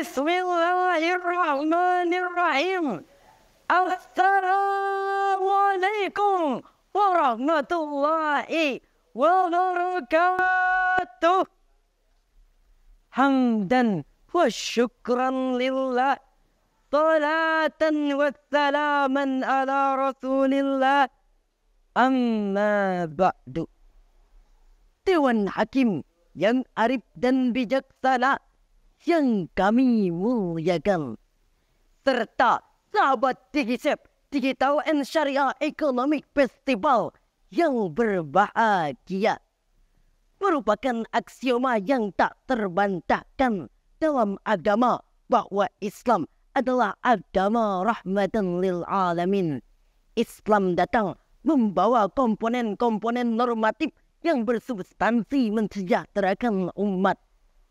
Bismillahirrahmanirrahim. Assalamualaikum warahmatullahi wabarakatuh. Hamdan wa syukran lillah, salatan wa salaman ala rasulillah, amma ba'du. Dewan Hakim yang arif dan bijaksana yang kami muliakan, serta sahabat Digisep Digital and Syariah Economic Festival yang berbahagia, merupakan aksioma yang tak terbantahkan dalam agama bahwa Islam adalah agama rahmatan lil alamin. Islam datang membawa komponen-komponen normatif yang bersubstansi mensejahterakan umat.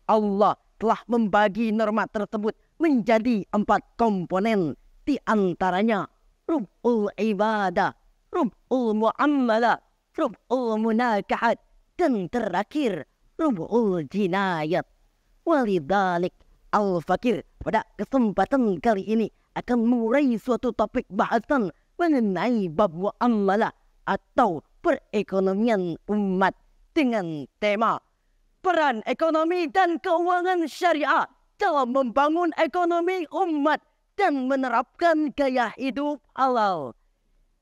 Allah telah membagi norma tersebut menjadi 4 komponen, di antaranya rub'ul ibadah, rub'ul muamalah, rub'ul munakahat, dan terakhir rub'ul jinayat. Walidalik Al-Fakir pada kesempatan kali ini akan mengurai suatu topik bahasan mengenai bab muamalah atau perekonomian umat dengan tema peran ekonomi dan keuangan syariah dalam membangun ekonomi umat dan menerapkan gaya hidup halal,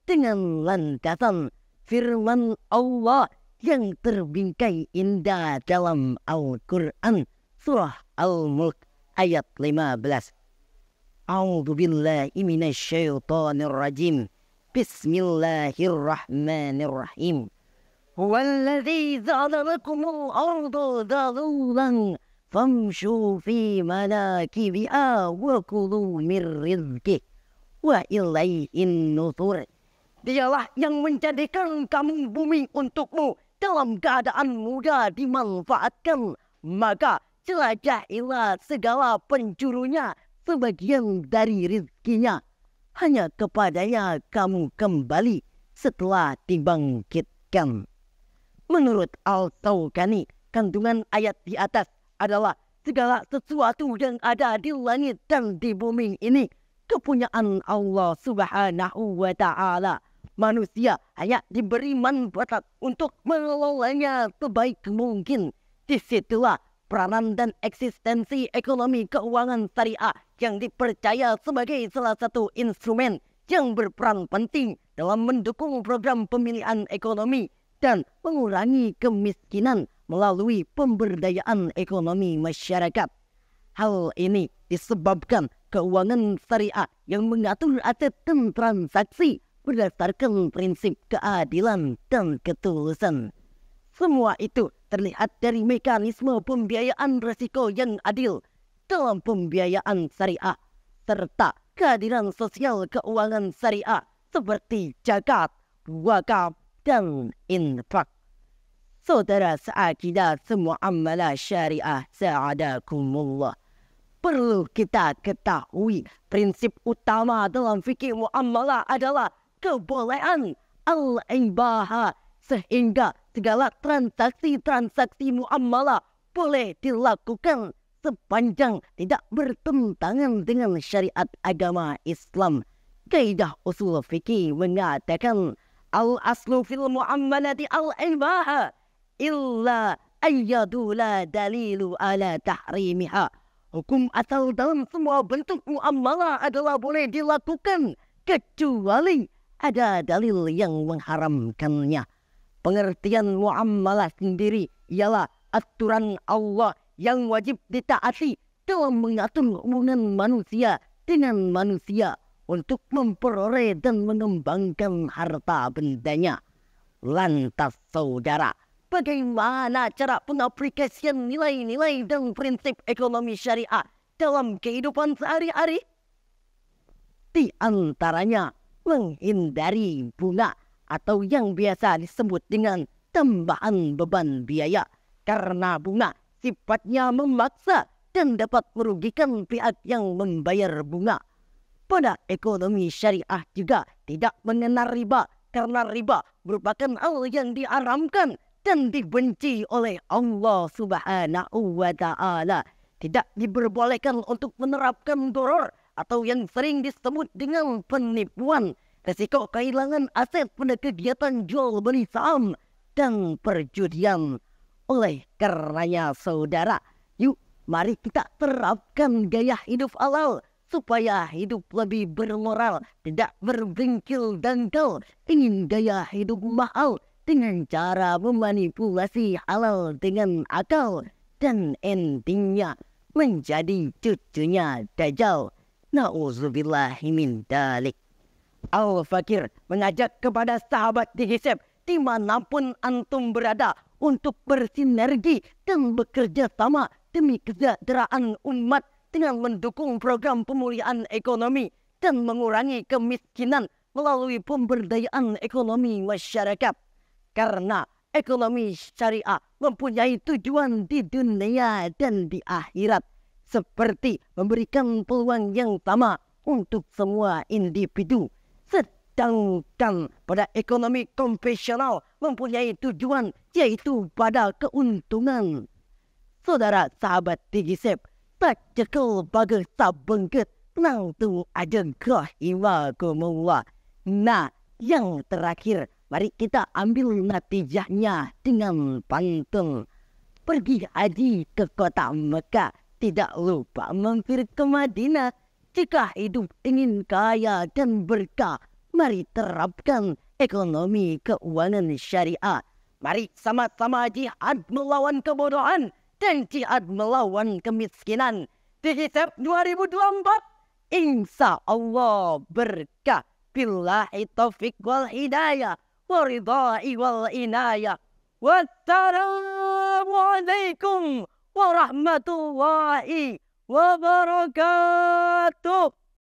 dengan landasan firman Allah yang terbingkai indah dalam Al-Quran surah Al-Mulk ayat 15. A'udzu billahi minasyaitonir rajim. Bismillahirrahmanirrahim. Huwallazi ja'ala lakumul arda dhalulan famshu fi manakibiha wa kulu min rizqih wa ilaihin nushur. Dialah yang menjadikan kamu bumi untukmu dalam keadaan mudah dimanfaatkan, maka jelajahilah segala penjurunya sebagian dari rizkinya. Hanya kepadanya kamu kembali setelah dibangkitkan. Menurut Al-Tawqani, kandungan ayat di atas adalah segala sesuatu yang ada di langit dan di bumi ini kepunyaan Allah Subhanahu wa Ta'ala. Manusia hanya diberi manfaat untuk mengelolanya sebaik mungkin. Disitulah peranan dan eksistensi ekonomi keuangan syariah yang dipercaya sebagai salah satu instrumen yang berperan penting dalam mendukung program pemilihan ekonomi dan mengurangi kemiskinan melalui pemberdayaan ekonomi masyarakat. Hal ini disebabkan keuangan syariah yang mengatur aset dan transaksi berdasarkan prinsip keadilan dan ketulusan. Semua itu terlihat dari mekanisme pembiayaan risiko yang adil dalam pembiayaan syariah, serta kehadiran sosial keuangan syariah seperti zakat, wakaf, dan infak. Saudara seakidah semua amalah syariah sa'adakumullah. Perlu kita ketahui prinsip utama dalam fikih muamalah adalah kebolehan al-ibahah, sehingga segala transaksi-transaksi muamalah boleh dilakukan sepanjang tidak bertentangan dengan syariat agama Islam. Kaidah usul fikih mengatakan al-aslu fil muamalati al-ibahah illa ayyadu la dalilu ala tahrimiha. Hukum asal dalam semua bentuk muamalah adalah boleh dilakukan kecuali ada dalil yang mengharamkannya. Pengertian muamalah sendiri ialah aturan Allah yang wajib ditaati dalam mengatur hubungan manusia dengan manusia untuk memperoleh dan mengembangkan harta bendanya. Lantas saudara, bagaimana cara pengaplikasian nilai-nilai dan prinsip ekonomi syariah dalam kehidupan sehari-hari? Di antaranya menghindari bunga atau yang biasa disebut dengan tambahan beban biaya, karena bunga sifatnya memaksa dan dapat merugikan pihak yang membayar bunga. Pada ekonomi syariah juga tidak mengenal riba, karena riba merupakan hal yang diharamkan dan dibenci oleh Allah Subhanahu wa Ta'ala. tidak diperbolehkan untuk menerapkan doror atau yang sering disebut dengan penipuan, resiko kehilangan aset pada kegiatan jual beli saham dan perjudian. Oleh karenanya saudara, yuk mari kita terapkan gaya hidup halal supaya hidup lebih bermoral, tidak berbengkel dangkal, ingin gaya hidup mahal dengan cara memanipulasi halal dengan akal, dan endingnya menjadi cucunya Dajjal. Na'udzubillahi min dalik. Al-Fakir mengajak kepada sahabat dihisab dimanapun antum berada untuk bersinergi dan bekerja sama demi kesejahteraan umat dengan mendukung program pemulihan ekonomi dan mengurangi kemiskinan melalui pemberdayaan ekonomi masyarakat. Karena ekonomi syariah mempunyai tujuan di dunia dan di akhirat, seperti memberikan peluang yang sama untuk semua individu. Sedangkan pada ekonomi konvensional mempunyai tujuan yaitu pada keuntungan. Saudara sahabat digisep, tak cekel bagai sabengket, nangtung aja rahimakumullah. Nah, yang terakhir, mari kita ambil natijahnya dengan pantun. Pergi haji ke kota Mekah, tidak lupa mampir ke Madinah. Jika hidup ingin kaya dan berkah, mari terapkan ekonomi keuangan syariah. Mari sama-sama jihad melawan kebodohan dan jihad melawan kemiskinan. Dihisab 2024, insya Allah berkah. Billahi taufiq wal hidayah, waridai wal inayah. Wassalamualaikum warahmatullahi wabarakatuh.